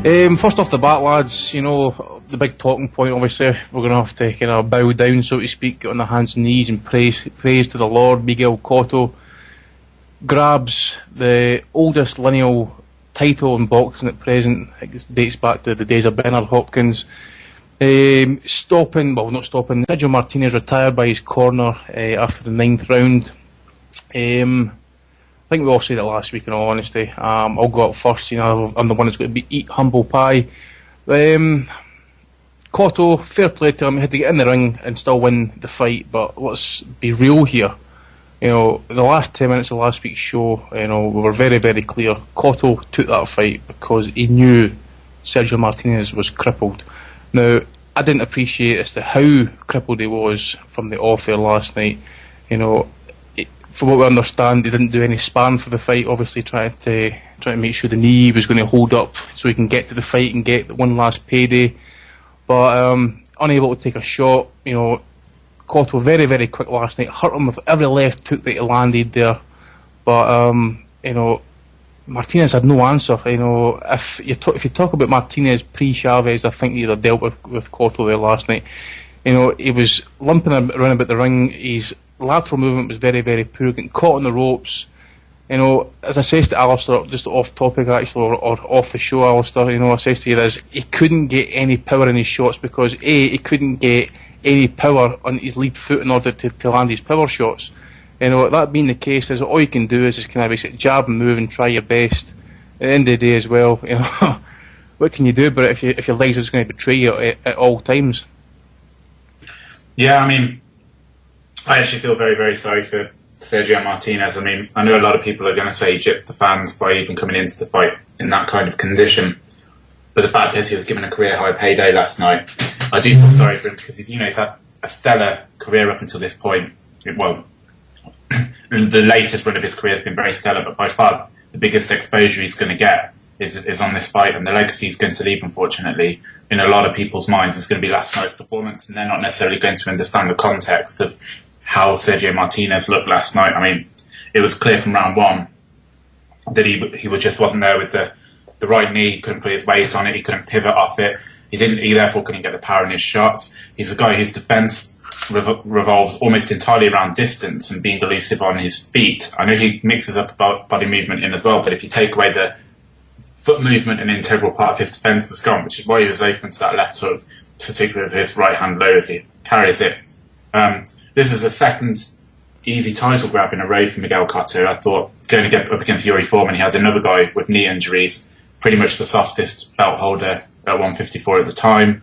First off the bat, lads, the big talking point, obviously, we're going to have to kind of bow down, so to speak, get on the hands and knees and praise to the Lord. Miguel Cotto grabs the oldest lineal title in boxing at present. It dates back to the days of Bernard Hopkins. Not stopping, Sergio Martinez retired by his corner after the 9th round. I think we all said it last week, in all honesty. I'll go up first. I'm the one that's going to eat humble pie. Cotto, fair play to him. He had to get in the ring and still win the fight. But let's be real here. The last 10 minutes of last week's show, we were very, very clear. Cotto took that fight because he knew Sergio Martinez was crippled. Now, I didn't appreciate as to how crippled he was from the off there last night. From what we understand, he didn't do any sparring for the fight, obviously trying to make sure the knee was going to hold up so he can get to the fight and get one last payday. But unable to take a shot. Cotto very, very quick last night, hurt him with every left hook that he landed there. But Martinez had no answer. If you talk about Martinez pre-Chavez, I think he'd have dealt with Cotto there last night. He was limping around about the ring. His lateral movement was very, very poor, getting caught on the ropes. As I says to Alistair, just off topic actually, or off the show, Alistair, I says to you this, he couldn't get any power in his shots because he couldn't get any power on his lead foot in order to land his power shots. That being the case, is all you can do is just kind of basically jab and move and try your best. At the end of the day as well, what can you do? But if your legs are just going to betray you at all times. Yeah, I actually feel very, very sorry for Sergio Martinez. I know a lot of people are going to say gypped the fans by even coming into the fight in that kind of condition. But the fact is, he was given a career high payday last night. I do feel sorry for him because he's had a stellar career up until this point. The latest run of his career has been very stellar, but by far the biggest exposure he's going to get is on this fight, and the legacy he's going to leave, unfortunately, in a lot of people's minds is going to be last night's performance, and they're not necessarily going to understand the context of how Sergio Martinez looked last night. It was clear from round one that he just wasn't there with the right knee. He couldn't put his weight on it. He couldn't pivot off it. He therefore couldn't get the power in his shots. He's a guy whose defence revolves almost entirely around distance and being elusive on his feet. I know he mixes up body movement in as well, but if you take away the foot movement, an integral part of his defence is gone, which is why he was open to that left hook, particularly with his right hand low as he carries it. This is a second easy title grab in a row for Miguel Cotto. I thought going to get up against Yuri Foreman, he had another guy with knee injuries, pretty much the softest belt holder at 154 at the time.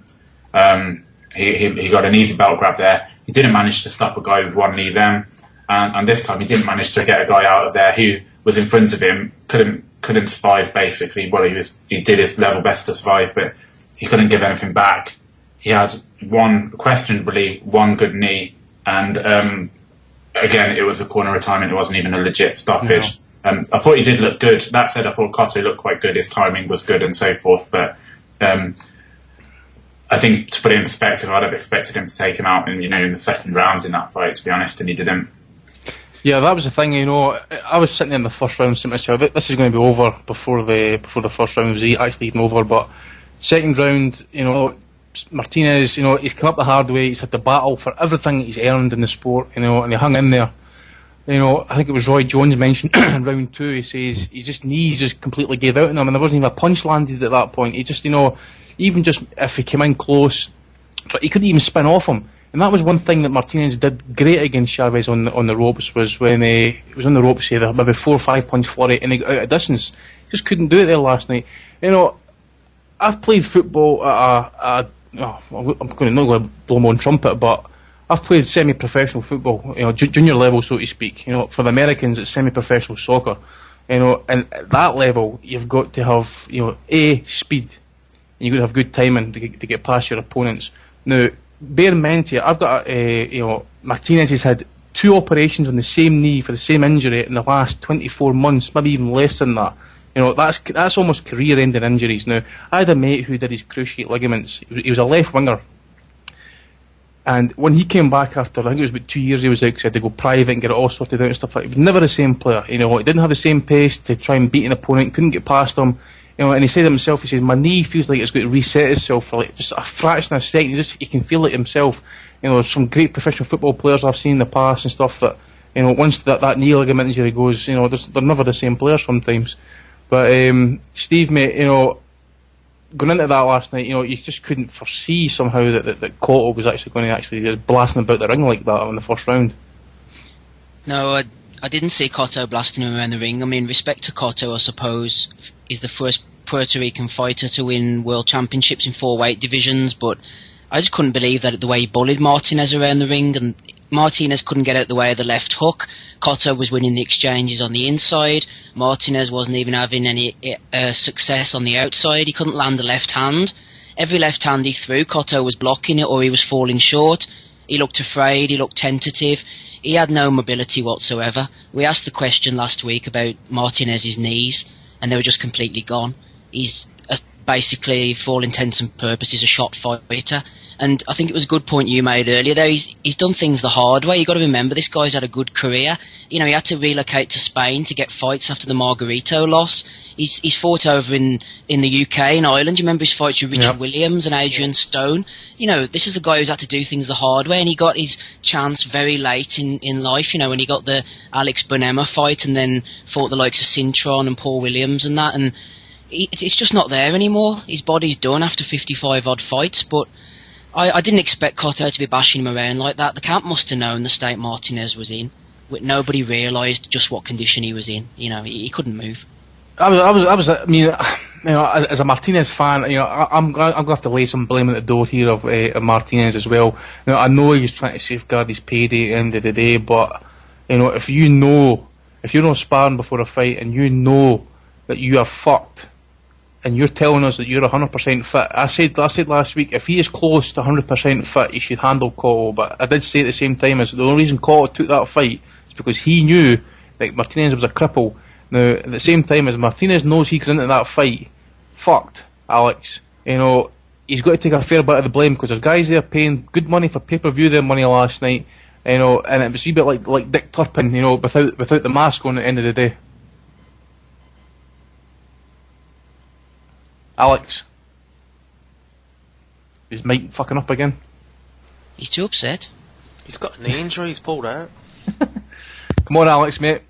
He got an easy belt grab there. He didn't manage to stop a guy with one knee then, and this time he didn't manage to get a guy out of there who was in front of him, couldn't survive basically. Well, he did his level best to survive, but he couldn't give anything back. He had questionably one good knee, and again, it was a corner retirement. It wasn't even a legit stoppage. No. I thought he did look good. That said, I thought Cotto looked quite good. His timing was good and so forth. But I think, to put it in perspective, I'd have expected him to take him out in the second round in that fight, to be honest, and he didn't. Yeah, that was the thing. I was sitting in the first round saying to myself, this is going to be over before the first round was actually even over. But second round, Martinez, he's come up the hard way. He's had to battle for everything he's earned in the sport, and he hung in there. I think it was Roy Jones mentioned in round two. He says his knees just completely gave out on him, and there wasn't even a punch landed at that point. He just, even just if he came in close, he couldn't even spin off him. And that was one thing that Martinez did great against Chavez on the ropes, was when he was on the ropes, he had maybe 4 or 5 punch flurry and he got out of distance. Just couldn't do it there last night. I've played football at I'm not going to blow my own trumpet, but I've played semi-professional football, junior level, so to speak. For the Americans, it's semi-professional soccer. And at that level, you've got to have, speed, and you've got to have good timing to get past your opponents. Now, bear in mind here, I've got, Martinez has had 2 operations on the same knee for the same injury in the last 24 months, maybe even less than that. That's almost career-ending injuries. Now, I had a mate who did his cruciate ligaments. He was a left winger. And when he came back after, I think it was about 2 years he was out, because he had to go private and get it all sorted out and stuff like that. He was never the same player. He didn't have the same pace to try and beat an opponent, couldn't get past him. You know, and he said himself, he says, my knee feels like it's going to reset itself for like just a fraction of a second. He can feel it himself. You know, some great professional football players I've seen in the past and stuff that, you know, once that knee ligament injury goes, you know, they're never the same player sometimes. But Steve, mate, you know, going into that last night, you know, you just couldn't foresee somehow that Cotto was actually going to actually blasting about the ring like that in the first round. No, I didn't see Cotto blasting him around the ring. I mean, respect to Cotto, I suppose, is the first Puerto Rican fighter to win world championships in 4 weight divisions, but I just couldn't believe that the way he bullied Martinez around the ring, and Martinez couldn't get out the way of the left hook. Cotto was winning the exchanges on the inside. Martinez wasn't even having any success on the outside. He couldn't land the left hand. Every left hand he threw, Cotto was blocking it or he was falling short. He looked afraid, he looked tentative. He had no mobility whatsoever. We asked the question last week about Martinez's knees, and they were just completely gone. He's basically, for all intents and purposes, a shot fighter. And I think it was a good point you made earlier there. He's done things the hard way. You've got to remember, this guy's had a good career. You know, he had to relocate to Spain to get fights after the Margarito loss. He's fought over in the UK, in Ireland. You remember his fights with Richard Williams and Adrian Stone? You know, this is the guy who's had to do things the hard way, and he got his chance very late in life, you know, when he got the Alex Bonema fight and then fought the likes of Cintron and Paul Williams and that, and it's just not there anymore. His body's done after 55-odd fights, but I didn't expect Cotto to be bashing him around like that. The camp must have known the state Martinez was in. Nobody realised just what condition he was in. You know, he couldn't move. I mean, you know, as a Martinez fan, you know, I'm going to have to lay some blame at the door here of Martinez as well. You know, I know he's trying to safeguard his payday at the end of the day, but you know, if you're not sparring before a fight and you know that you are fucked, and you're telling us that you're 100% fit. I said last week, if he is close to 100% fit, he should handle Cotto. But I did say at the same time, as the only reason Cotto took that fight is because he knew that Martinez was a cripple. Now, at the same time, as Martinez knows he goes into that fight fucked, Alex, you know, he's got to take a fair bit of the blame, because there's guys there paying good money for pay-per-view their money last night, you know, and it was a wee bit like Dick Turpin, you know, without the mask on at the end of the day. Alex, is Mike fucking up again? He's too upset. He's got an injury, he's pulled out. Come on, Alex, mate.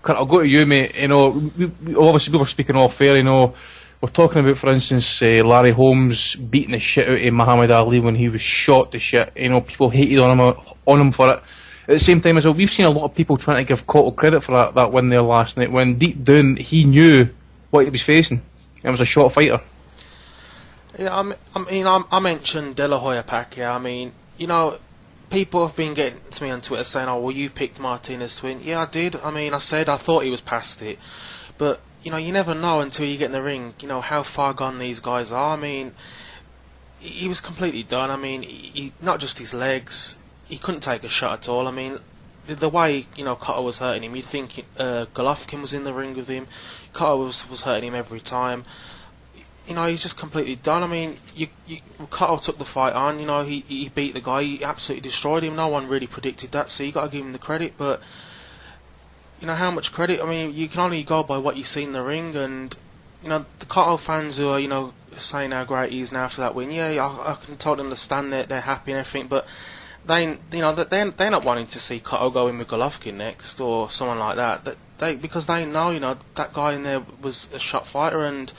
Kurt, I'll go to you, mate. You know, obviously we were speaking off air, you know. We're talking about, for instance, Larry Holmes beating the shit out of Muhammad Ali when he was shot to shit. You know, people hated on him for it. At the same time as well, we've seen a lot of people trying to give Cotto credit for that win there last night, when deep down he knew what he was facing. It was a short fighter. Yeah, I mentioned De La Hoya Pacquiao. I mean, you know, people have been getting to me on Twitter saying, "Oh, well, you picked Martinez to win." Yeah, I did. I mean, I said I thought he was past it, but you know, you never know until you get in the ring. You know how far gone these guys are. I mean, he was completely done. I mean, he not just his legs. He couldn't take a shot at all. I mean, the way, you know, Cotto was hurting him, you'd think Golovkin was in the ring with him. Cotto was hurting him every time. You know, he's just completely done. I mean, Cotto took the fight on. You know, he beat the guy. He absolutely destroyed him. No one really predicted that, so you got to give him the credit. But you know, how much credit? I mean, you can only go by what you see in the ring. And you know, the Cotto fans who are, you know, saying how great he is now for that win. Yeah, I can totally understand that they're happy and everything, but they're not wanting to see Cotto go in with Golovkin next or someone like that. Because they know, you know, that guy in there was a shot fighter. And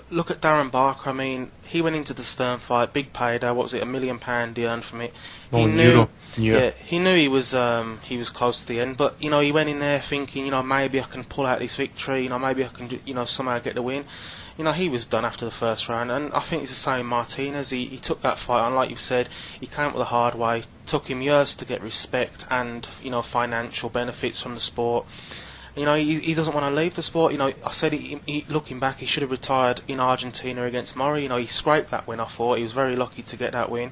look at Darren Barker. I mean, he went into the Stern fight, big payday. What was it, £1 million he earned from it? He knew he was close to the end. But you know, he went in there thinking, you know, maybe I can pull out this victory. You know, maybe I can, you know, somehow get the win. You know, he was done after the first round, and I think it's the same Martinez. He took that fight on, like you've said. He came up the hard way. Took him years to get respect and, you know, financial benefits from the sport. You know, he doesn't want to leave the sport. You know, I said, looking back, he should have retired in Argentina against Murray. You know, he scraped that win, I thought. He was very lucky to get that win.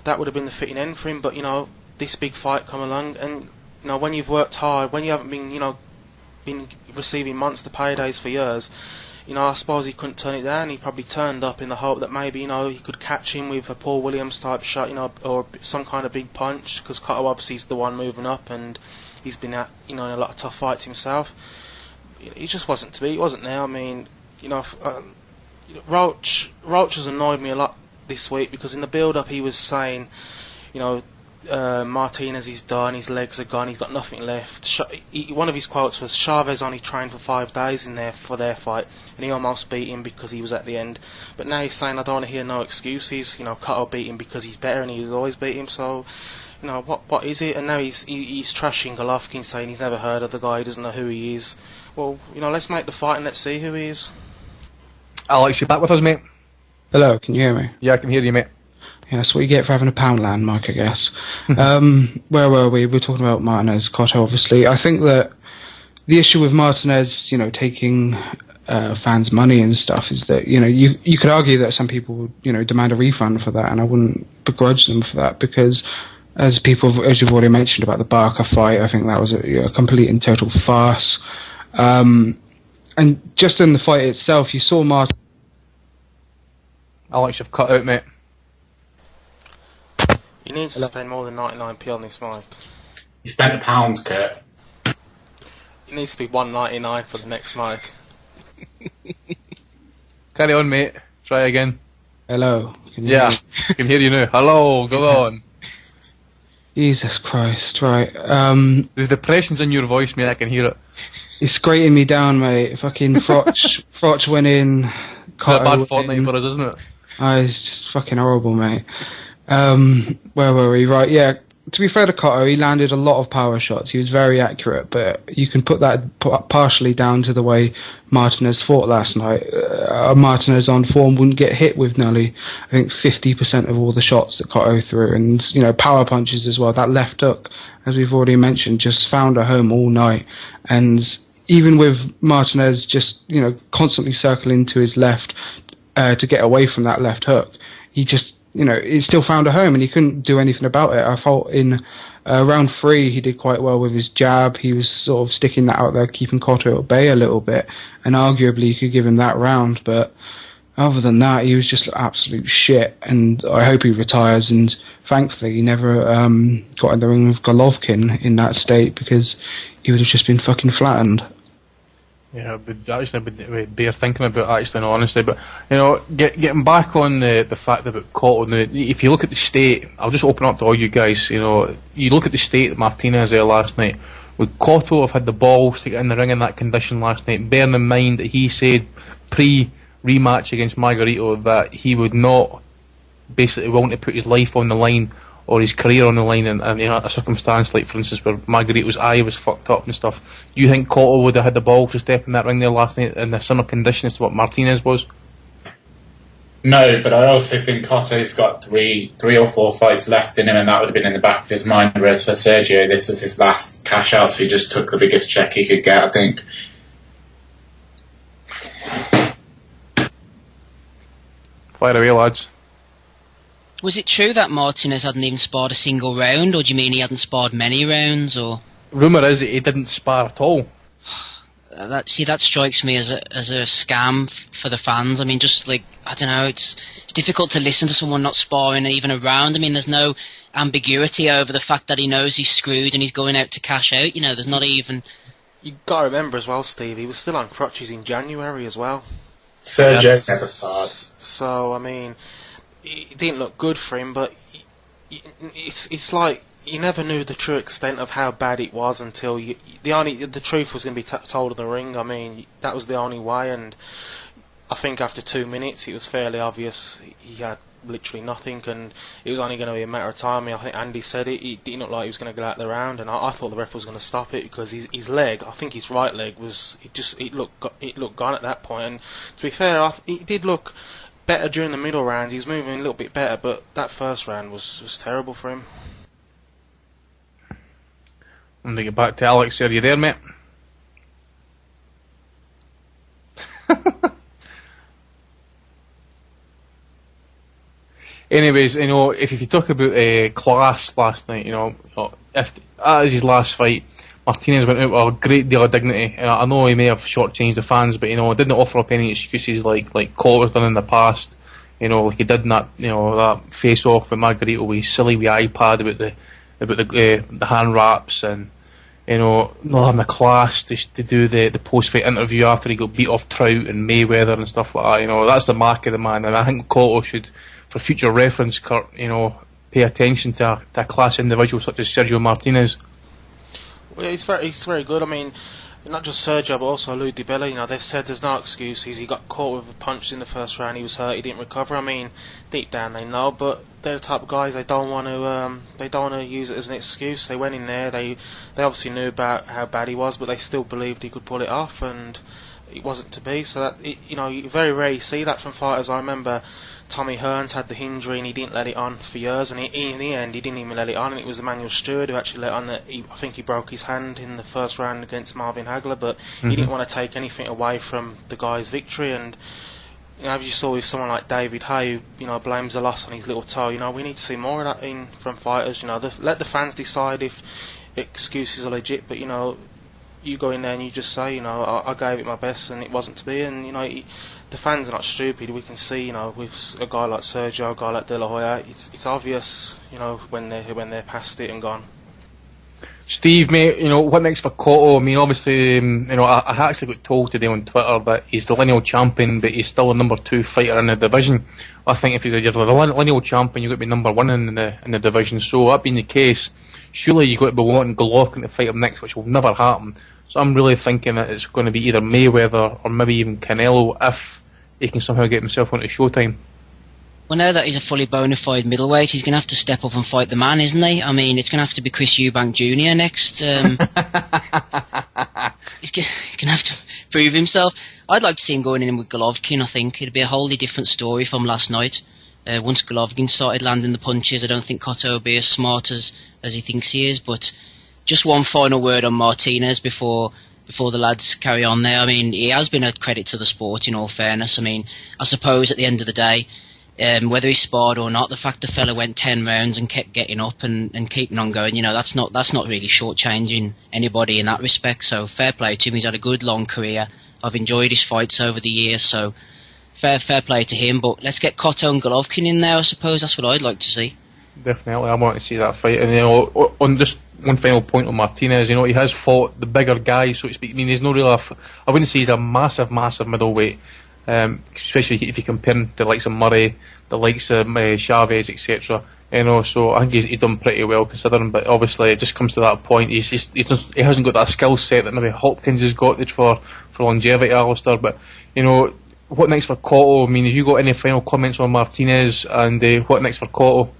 That would have been the fitting end for him, but, you know, this big fight come along, and, you know, when you've worked hard, when you haven't been, you know, been receiving monster paydays for years, you know, I suppose he couldn't turn it down. He probably turned up in the hope that maybe, you know, he could catch him with a Paul Williams type shot, you know, or some kind of big punch, because Cotto obviously is the one moving up, and he's been at, you know, in a lot of tough fights himself. he just wasn't to be. He wasn't there. I mean, Roach has annoyed me a lot this week because in the build-up he was saying, Martinez is done, his legs are gone, he's got nothing left. One of his quotes was, Chavez only trained for 5 days in there for their fight, and he almost beat him because he was at the end. But now he's saying, I don't want to hear no excuses. Cotto beat him because he's better, and he's always beat him. So, what is it? And now he's trashing Golovkin, saying he's never heard of the guy, he doesn't know who he is. Well, let's make the fight and let's see who he is. Alex, you back with us, mate? Hello, can you hear me? Yeah, I can hear you, mate. Yeah, that's what you get for having a Poundland mic, I guess. Where were we? We're talking about Martinez, Cotto, obviously. I think that the issue with Martinez, taking fans' money and stuff is that, you could argue that some people would, demand a refund for that, and I wouldn't begrudge them for that, because as you've already mentioned about the Barker fight, I think that was a complete and total farce. And just in the fight itself, you saw Martinez. Alex, you've cut out, mate. He needs to spend more than 99p on this mic. You spent £1, Kurt. It needs to be $1.99 for the next mic. Carry on, mate. Try again. Hello. Yeah, I can hear you now. Hello, go on. Jesus Christ, right. The depression's in your voice, mate, I can hear it. It's grating me down, mate. Fucking Frotch went in. It's a bad fortnight for us, isn't it? It's just fucking horrible, mate. Where were we? Right, yeah. To be fair to Cotto, he landed a lot of power shots. He was very accurate, but you can put that partially down to the way Martinez fought last night. Martinez on form wouldn't get hit with nearly, I think, 50% of all the shots that Cotto threw, and power punches as well. That left hook, as we've already mentioned, just found a home all night. And even with Martinez just constantly circling to his left to get away from that left hook, he just he still found a home and he couldn't do anything about it. I thought in round 3 he did quite well with his jab. He was sort of sticking that out there, keeping Cotto at bay a little bit, and arguably you could give him that round. But other than that, he was just absolute shit, and I hope he retires. And thankfully he never got in the ring with Golovkin in that state, because he would have just been fucking flattened. Yeah, but actually would bear thinking about, actually, in all honesty. But, getting back on the fact about Cotto, now, if you look at the state, I'll just open up to all you guys, you look at the state that Martinez there last night. Would Cotto have had the balls to get in the ring in that condition last night, bearing in mind that he said pre-rematch against Margarito that he would not basically willing to put his life on the line or his career on the line in a circumstance like, for instance, where Margarito's eye was fucked up and stuff. Do you think Cotto would have had the balls to step in that ring there last night in a similar condition as to what Martinez was? No, but I also think Cotto's got three or four fights left in him, and that would have been in the back of his mind, whereas for Sergio, this was his last cash out, so he just took the biggest check he could get, I think. Fire away, lads. Was it true that Martinez hadn't even sparred a single round, or do you mean he hadn't sparred many rounds, or...? Rumour is that he didn't spar at all. That strikes me as a scam for the fans. I mean, just like, I don't know, it's difficult to listen to someone not sparring even a round. I mean, there's no ambiguity over the fact that he knows he's screwed and he's going out to cash out. There's not even... You've got to remember as well, Steve, he was still on crutches in January as well. Sergio never sparred. So, I mean... It didn't look good for him, but it's like you never knew the true extent of how bad it was until the truth was going to be told in the ring. I mean, that was the only way, and I think after 2 minutes it was fairly obvious he had literally nothing, and it was only going to be a matter of time. I think Andy said it didn't look like he was going to get out of the round, and I thought the ref was going to stop it because his leg, I think his right leg it looked gone at that point. And to be fair, it did look better during the middle rounds. He was moving a little bit better, but that first round was terrible for him. I'm going to get back to Alex. Are you there, mate? Anyways, if you talk about class last night, if that is his last fight, Martinez went out with a great deal of dignity. I know he may have shortchanged the fans, but didn't offer up any excuses like Cotto's done in the past. Like he did in that that face off with Margarito with his silly wee iPad about the hand wraps, and not having the class to do the post-fight interview after he got beat off Trout and Mayweather and stuff like that. That's the mark of the man, and I think Cotto should, for future reference, Kurt, pay attention to a class individual such as Sergio Martinez. Well, he's very good. I mean, not just Sergio, but also Lou DiBella. They've said there's no excuses. He got caught with a punch in the first round. He was hurt. He didn't recover. I mean, deep down they know, but they're the type of guys they don't want to use it as an excuse. They went in there. They obviously knew about how bad he was, but they still believed he could pull it off, and it wasn't to be. So that you very rarely see that from fighters. I remember Tommy Hearns had the injury and he didn't let it on for years, and in the end he didn't even let it on, and it was Emmanuel Stewart who actually let on that. I think he broke his hand in the first round against Marvin Hagler, but he didn't want to take anything away from the guy's victory. And as you saw with someone like David Hay, who blames the loss on his little toe, we need to see more of that from fighters. Let the fans decide if excuses are legit, but you go in there and you just say, I gave it my best and it wasn't to be, and the fans are not stupid. We can see, with a guy like Sergio, a guy like De La Hoya, it's obvious, when they're past it and gone. Steve, mate, what next for Cotto? I mean, obviously, I actually got told today on Twitter that he's the lineal champion, but he's still a number 2 fighter in the division. I think if you're the lineal champion, you've got to be number 1 in the division. So that being the case, surely you've got to be wanting Golovkin to fight him next, which will never happen. So I'm really thinking that it's going to be either Mayweather or maybe even Canelo if he can somehow get himself onto Showtime. Well, now that he's a fully bona fide middleweight, he's going to have to step up and fight the man, isn't he? I mean, it's going to have to be Chris Eubank Jr. next. He's going to have to prove himself. I'd like to see him going in with Golovkin, I think. It'd be a wholly different story from last night. Once Golovkin started landing the punches, I don't think Cotto will be as smart as he thinks he is. But just one final word on Martinez before the lads carry on there. I mean, he has been a credit to the sport, in all fairness. I mean, I suppose at the end of the day, whether he sparred or not, the fact the fella went 10 rounds and kept getting up and keeping on going, that's not really shortchanging anybody in that respect. So fair play to him. He's had a good long career. I've enjoyed his fights over the years, so fair play to him. But let's get Cotto and Golovkin in there, I suppose. That's what I'd like to see. Definitely, I want to see that fight. And on just one final point on Martinez, he has fought the bigger guys, so to speak. I mean, he's no real. I wouldn't say he's a massive middleweight, especially if you compare him to the likes of Murray, the likes of Chavez, etc. So I think he's done pretty well considering. But obviously, it just comes to that point. He hasn't got that skill set that maybe Hopkins has got for longevity, Alistair. But what next for Cotto? I mean, have you got any final comments on Martinez, and what next for Cotto?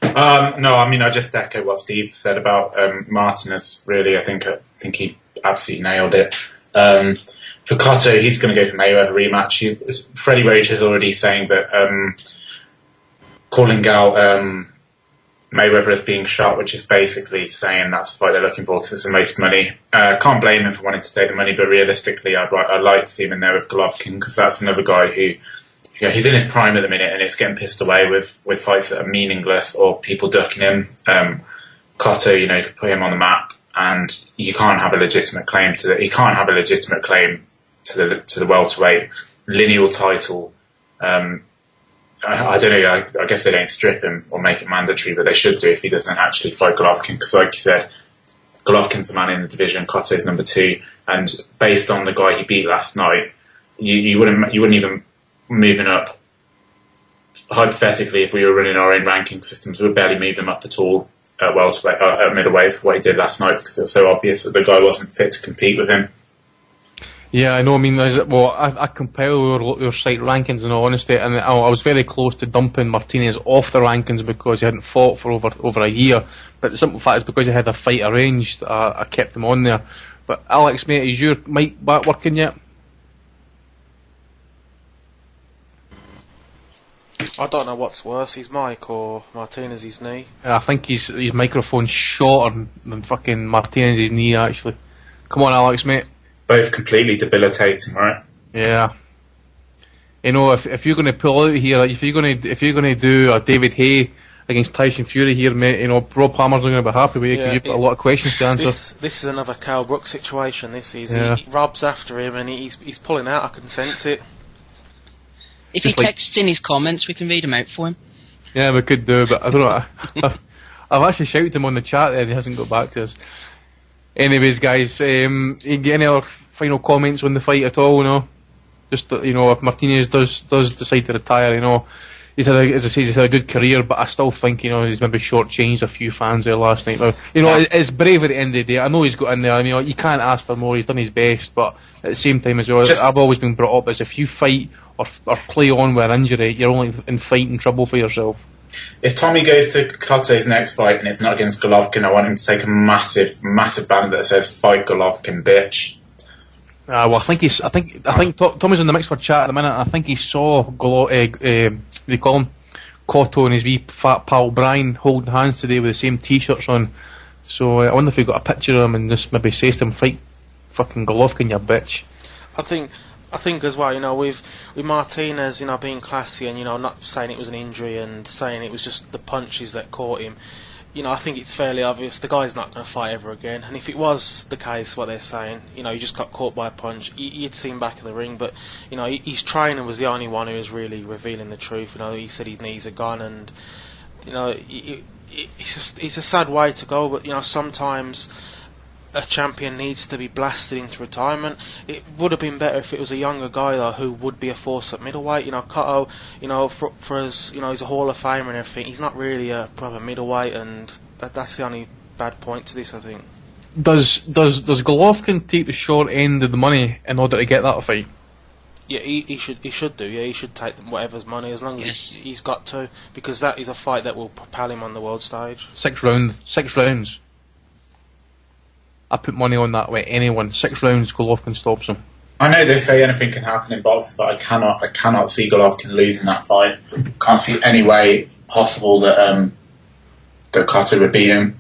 No, I mean, I just echo what Steve said about Martinez. Really, I think he absolutely nailed it. For Cotto, he's going to go for Mayweather rematch. Freddie Roach is already saying that calling out Mayweather as being shot, which is basically saying that's the fight they're looking for because it's the most money. Can't blame him for wanting to take the money, but realistically, I'd like to see him in there with Golovkin because that's another guy who. He's in his prime at the minute, and it's getting pissed away with fights that are meaningless or people ducking him. Cotto, could put him on the map, and you can't have a legitimate claim to that. He can't have a legitimate claim to the welterweight lineal title. I don't know. I guess they don't strip him or make it mandatory, but they should do if he doesn't actually fight Golovkin. Because, like you said, Golovkin's the man in the division. Cotto's number 2, and based on the guy he beat last night, you wouldn't even. Moving up, hypothetically, if we were running our own ranking systems, we'd barely move him up at all at welterweight, at middleweight for what he did last night because it was so obvious that the guy wasn't fit to compete with him. Yeah, I know. I mean, I compile your site rankings in all honesty, and I was very close to dumping Martinez off the rankings because he hadn't fought for over a year. But the simple fact is because he had a fight arranged, I kept him on there. But Alex, mate, is your mic back working yet? I don't know what's worse, his mic or Martinez's knee. I think his microphone's shorter than fucking Martinez's knee, actually. Come on, Alex, mate. Both completely debilitating, right? Yeah. If you're going to pull out here, if you're going to do a David Hay against Tyson Fury here, mate, Rob Palmer's not going to be happy with you because you've got a lot of questions to answer. This is another Cal Brooks situation. This is Rob's after him and he's pulling out. I can sense it. If he texts in his comments, we can read them out for him. Yeah, we could do, but I don't know. I've actually shouted him on the chat there and he hasn't got back to us. Anyways, guys, you get any other final comments on the fight at all? You know, just that, you know, if Martinez does decide to retire, you know, he's had as I say, he's had a good career, but I still think, you know, he's maybe shortchanged a few fans there last night. Now, you know, it's brave at the end of the day. I know he's got in there. I mean, you can't ask for more. He's done his best, but at the same time as well, I've always been brought up as if you fight or play on with an injury, you're only in fighting trouble for yourself. If Tommy goes to Cotto's next fight and it's not against Golovkin, I want him to take a massive banner that says "Fight Golovkin, bitch." Well, I think Tommy's in the mix for chat at the minute. I think he saw they call him Cotto and his wee fat pal Brian holding hands today with the same T-shirts on. So I wonder if he got a picture of him and just maybe says to him, "Fight fucking Golovkin, you bitch." I think as well, you know, with Martinez, you know, being classy and, you know, not saying it was an injury and saying it was just the punches that caught him, you know, I think it's fairly obvious the guy's not going to fight ever again. And if it was the case, what they're saying, you know, he just got caught by a punch, you'd see him back in the ring. But, you know, his trainer was the only one who was really revealing the truth. You know, he said his knees are gone, and, you know, it's a sad way to go. But, you know, sometimes a champion needs to be blasted into retirement. It would have been better if it was a younger guy though who would be a force at middleweight. You know, Cotto, you know, for us, you know, he's a Hall of Famer and everything. He's not really a proper middleweight, and that's the only bad point to this, I think. Does Golovkin take the short end of the money in order to get that fight? Yeah, he should do. Yeah, he should take whatever's money as long as he's got to, because that is a fight that will propel him on the world stage. 6 rounds. I put money on that with anyone. 6 rounds, Golovkin stops him. I know they say anything can happen in boxing, but I cannot see Golovkin losing that fight. Can't see any way possible that Cotto would beat him.